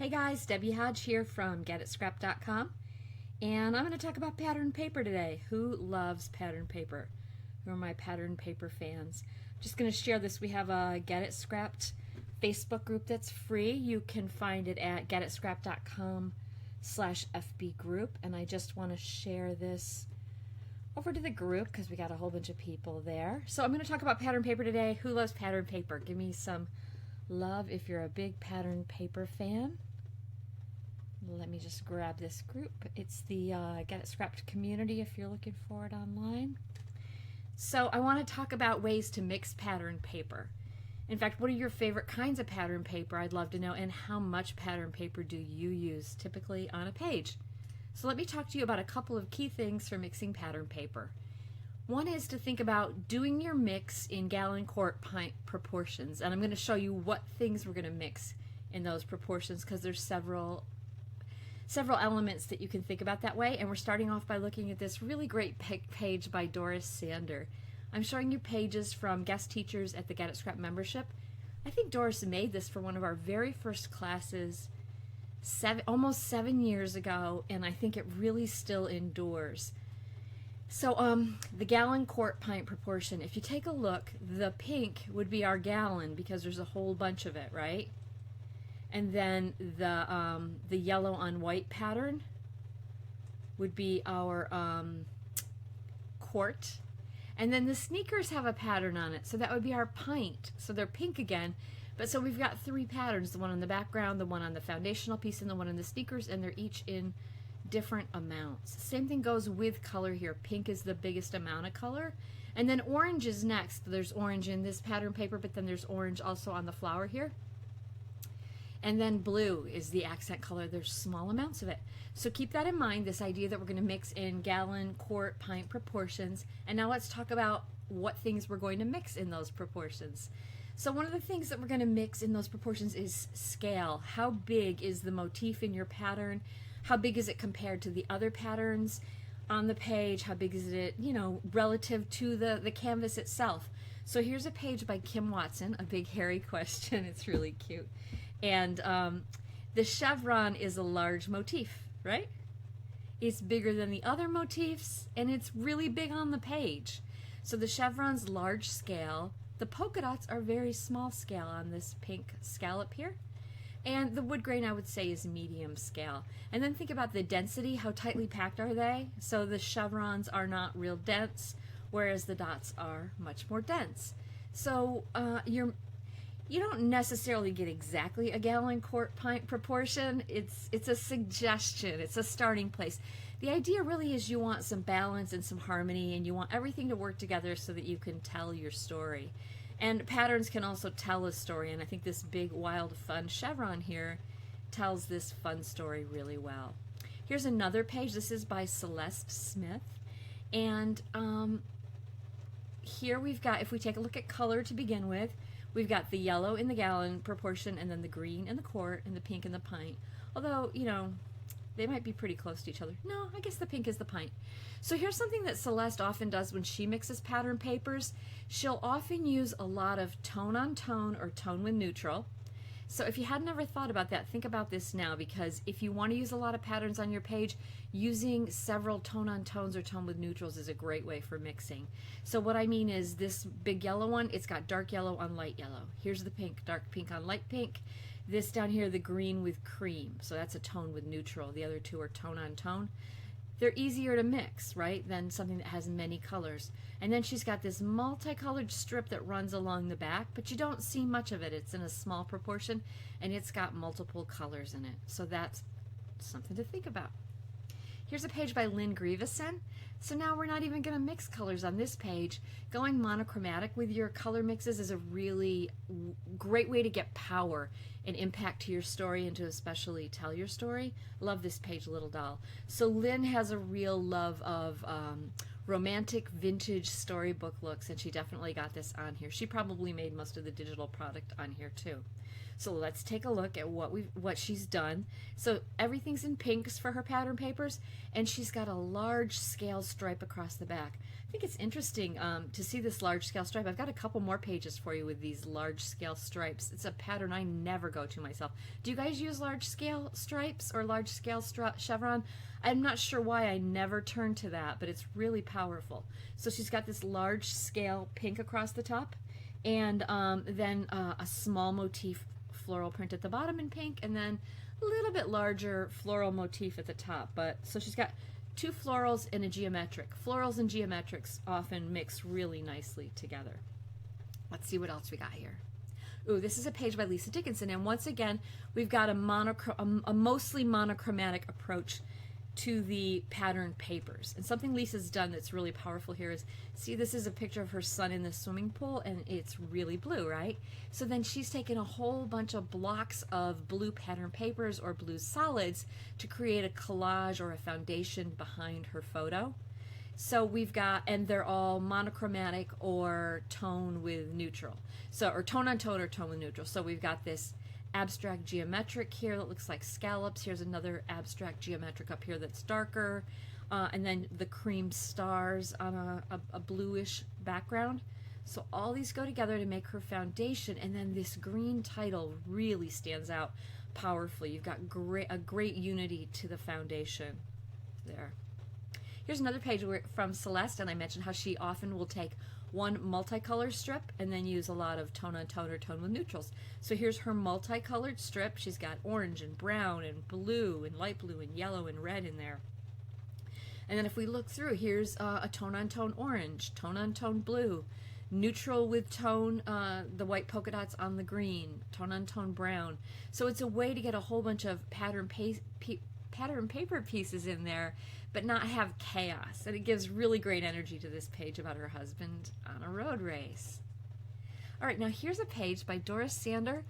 Hey guys, Debbie Hodge here from GetItScrap.com, and I'm going to talk about pattern paper today. Who loves pattern paper? Who are my pattern paper fans? I'm just going to share this. We have a Get It Scrapped Facebook group that's free. You can find it at getitscrap.com/FB group, and I just want to share this over to the group because we got a whole bunch of people there. So I'm going to talk about pattern paper today. Who loves pattern paper? Give me some love if you're a big pattern paper fan. Let me just grab this group. It's the Get It Scrapped community if you're looking for it online. So I want to talk about ways to mix pattern paper. In fact, what are your favorite kinds of pattern paper? I'd love to know. And how much pattern paper do you use typically on a page? So let me talk to you about a couple of key things for mixing pattern paper. One is to think about doing your mix in gallon-quart-pint proportions. And I'm going to show you what things we're going to mix in those proportions because there's several elements that you can think about that way. And we're starting off by looking at this really great page by Doris Sander. I'm showing you pages from guest teachers at the Get It Scrap membership. I think Doris made this for one of our very first classes almost 7 years ago, and I think it really still endures. So the gallon-quart-pint proportion, if you take a look, the pink would be our gallon because there's a whole bunch of it, right? And then the yellow on white pattern would be our quart. And then the sneakers have a pattern on it, so that would be our pint. So they're pink again. But so we've got three patterns, the one on the background, the one on the foundational piece, and the one on the sneakers, and they're each in different amounts. Same thing goes with color here. Pink is the biggest amount of color. And then orange is next. There's orange in this pattern paper, but then there's orange also on the flower here. And then blue is the accent color. There's small amounts of it. So keep that in mind, this idea that we're going to mix in gallon, quart, pint proportions. And now let's talk about what things we're going to mix in those proportions. So one of the things that we're going to mix in those proportions is scale. How big is the motif in your pattern? How big is it compared to the other patterns on the page? How big is it, relative to the canvas itself? So here's a page by Kim Watson, a big hairy question. It's really cute. And the chevron is a large motif, right? It's bigger than the other motifs, and it's really big on the page. So the chevron's large scale. The polka dots are very small scale on this pink scallop here. And the wood grain, I would say, is medium scale. And then think about the density. How tightly packed are they? So the chevrons are not real dense, whereas the dots are much more dense. So you don't necessarily get exactly a gallon-quart-pint proportion. It's a suggestion. It's a starting place. The idea really is you want some balance and some harmony, and you want everything to work together so that you can tell your story. And patterns can also tell a story, and I think this big, wild, fun chevron here tells this fun story really well. Here's another page. This is by Celeste Smith. And here we've got, if we take a look at color to begin with, we've got the yellow in the gallon proportion, and then the green in the quart, and the pink in the pint. Although, they might be pretty close to each other. No, I guess the pink is the pint. So here's something that Celeste often does when she mixes pattern papers. She'll often use a lot of tone on tone or tone with neutral. So if you had never thought about that, think about this now, because if you want to use a lot of patterns on your page, using several tone on tones or tone with neutrals is a great way for mixing. So what I mean is this big yellow one, it's got dark yellow on light yellow. Here's the pink, dark pink on light pink. This down here, the green with cream. So that's a tone with neutral. The other two are tone on tone. They're easier to mix, right, than something that has many colors. And then she's got this multicolored strip that runs along the back, but you don't see much of it. It's in a small proportion, and it's got multiple colors in it. So that's something to think about. Here's a page by Lynn Grieveson. So now we're not even going to mix colors on this page. Going monochromatic with your color mixes is a really great way to get power and impact to your story and to especially tell your story. Love this page, Little Doll. So Lynn has a real love of romantic vintage storybook looks, and she definitely got this on here. She probably made most of the digital product on here too. So let's take a look at what she's done. So everything's in pinks for her pattern papers, and she's got a large scale stripe across the back. I think it's interesting to see this large scale stripe. I've got a couple more pages for you with these large scale stripes. It's a pattern I never go to myself. Do you guys use large scale stripes or large scale chevron? I'm not sure why I never turn to that, but it's really powerful. So she's got this large scale pink across the top, and then a small motif floral print at the bottom in pink, and then a little bit larger floral motif at the top. But so she's got two florals and a geometric. Florals and geometrics often mix really nicely together. Let's see what else we got here. Ooh, this is a page by Lisa Dickinson, and once again, we've got a mostly monochromatic approach to the pattern papers. And something Lisa's done that's really powerful here is, see, this is a picture of her son in the swimming pool, and it's really blue, right? So then she's taken a whole bunch of blocks of blue pattern papers or blue solids to create a collage or a foundation behind her photo. So we've got, and they're all monochromatic or tone with neutral. So, or tone on tone or tone with neutral. So we've got this abstract geometric here that looks like scallops. Here's another abstract geometric up here that's darker, and then the cream stars on a bluish background. So all these go together to make her foundation, and then this green title really stands out powerfully. You've got a great unity to the foundation there. Here's another page from Celeste, and I mentioned how she often will take one multicolor strip and then use a lot of tone on tone or tone with neutrals. So here's her multicolored strip. She's got orange and brown and blue and light blue and yellow and red in there. And then if we look through, here's a tone on tone orange, tone on tone blue, neutral with tone, the white polka dots on the green, tone on tone brown. So it's a way to get a whole bunch of pattern paper pieces in there, but not have chaos. And it gives really great energy to this page about her husband on a road race. All right, now here's a page by Doris Sander,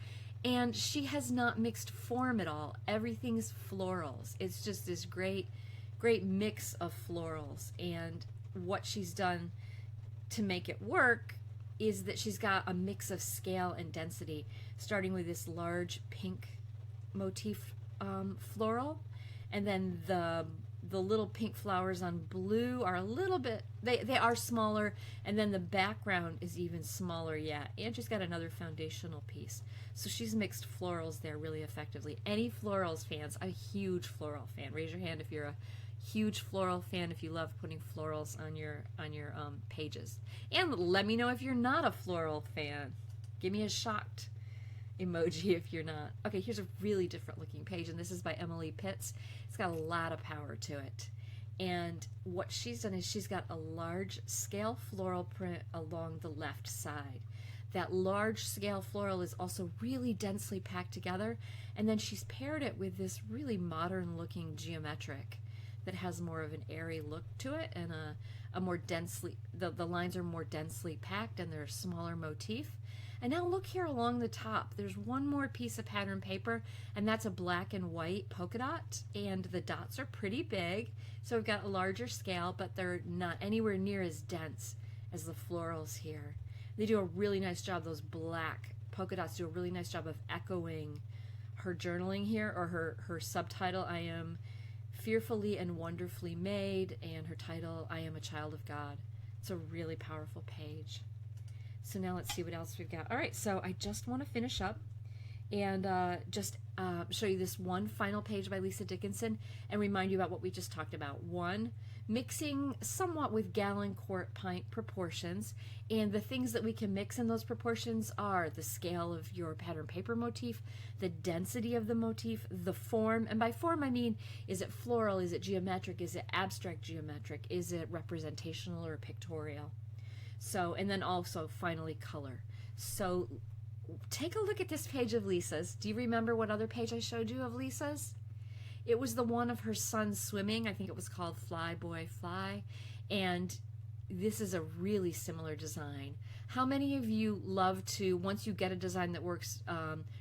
and she has not mixed form at all. Everything's florals. It's just this great mix of florals. And what she's done to make it work is that she's got a mix of scale and density, starting with this large pink motif floral, and then the little pink flowers on blue are a little bit, they are smaller, and then the background is even smaller yet. And she's got another foundational piece. So she's mixed florals there really effectively. Any florals fans? I'm a huge floral fan. Raise your hand if you're a huge floral fan, if you love putting florals on your pages. And let me know if you're not a floral fan. Give me a shocked emoji if you're not. Okay, here's a really different looking page, and this is by Emily Pitts. It's got a lot of power to it. And what she's done is she's got a large scale floral print along the left side. That large scale floral is also really densely packed together, and then she's paired it with this really modern looking geometric that has more of an airy look to it, and a more densely, the lines are more densely packed, and they're a smaller motif. And now look here along the top. There's one more piece of pattern paper, and that's a black and white polka dot, and the dots are pretty big. So we've got a larger scale, but they're not anywhere near as dense as the florals here. They do a really nice job, those black polka dots do a really nice job of echoing her journaling here, or her subtitle, I am fearfully and wonderfully made, and her title, I am a child of God. It's a really powerful page. So now let's see what else we've got. All right, so I just want to finish up and just show you this one final page by Lisa Dickinson and remind you about what we just talked about. One, mixing somewhat with Gallon-Quart-Pint proportions, and the things that we can mix in those proportions are the scale of your pattern paper motif, the density of the motif, the form, and by form I mean, is it floral, is it geometric, is it abstract geometric, is it representational or pictorial? So, and then also finally color. So take a look at this page of Lisa's. Do you remember what other page I showed you of Lisa's? It was the one of her son swimming. I think it was called Fly Boy Fly. And this is a really similar design. How many of you love to, once you get a design that works,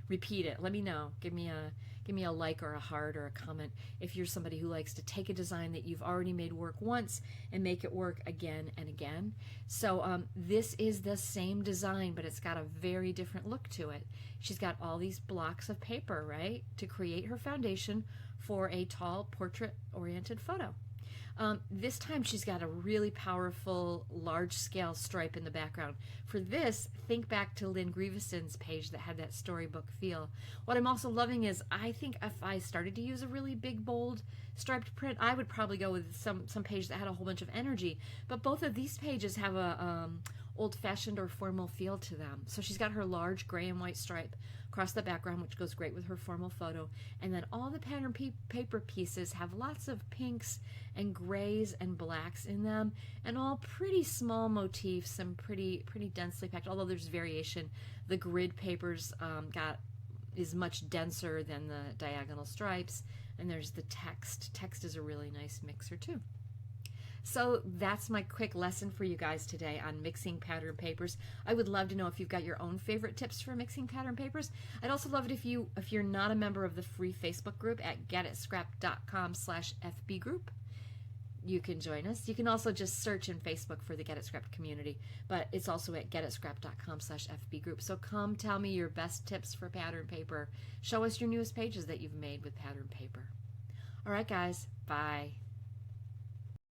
repeat it? Let me know. Give me a like or a heart or a comment if you're somebody who likes to take a design that you've already made work once and make it work again and again. So this is the same design, but it's got a very different look to it. She's got all these blocks of paper, right, to create her foundation for a tall portrait-oriented photo. This time she's got a really powerful large-scale stripe in the background. For this, think back to Lynn Grieveson's page that had that storybook feel. What I'm also loving is, I think if I started to use a really big, bold striped print, I would probably go with some page that had a whole bunch of energy. But both of these pages have a old-fashioned or formal feel to them. So she's got her large gray and white stripe across the background, which goes great with her formal photo. And then all the pattern paper pieces have lots of pinks and grays and blacks in them, and all pretty small motifs and pretty densely packed, although there's variation. The grid papers is much denser than the diagonal stripes, and there's the text. Text is a really nice mixer too. So that's my quick lesson for you guys today on mixing pattern papers. I would love to know if you've got your own favorite tips for mixing pattern papers. I'd also love it if you're not a member of the free Facebook group at getitscrapped.com/FB group. You can join us. You can also just search in Facebook for the Get It Scrapped community, but it's also at getitscrapped.com/FB group. So come tell me your best tips for pattern paper. Show us your newest pages that you've made with pattern paper. All right, guys. Bye.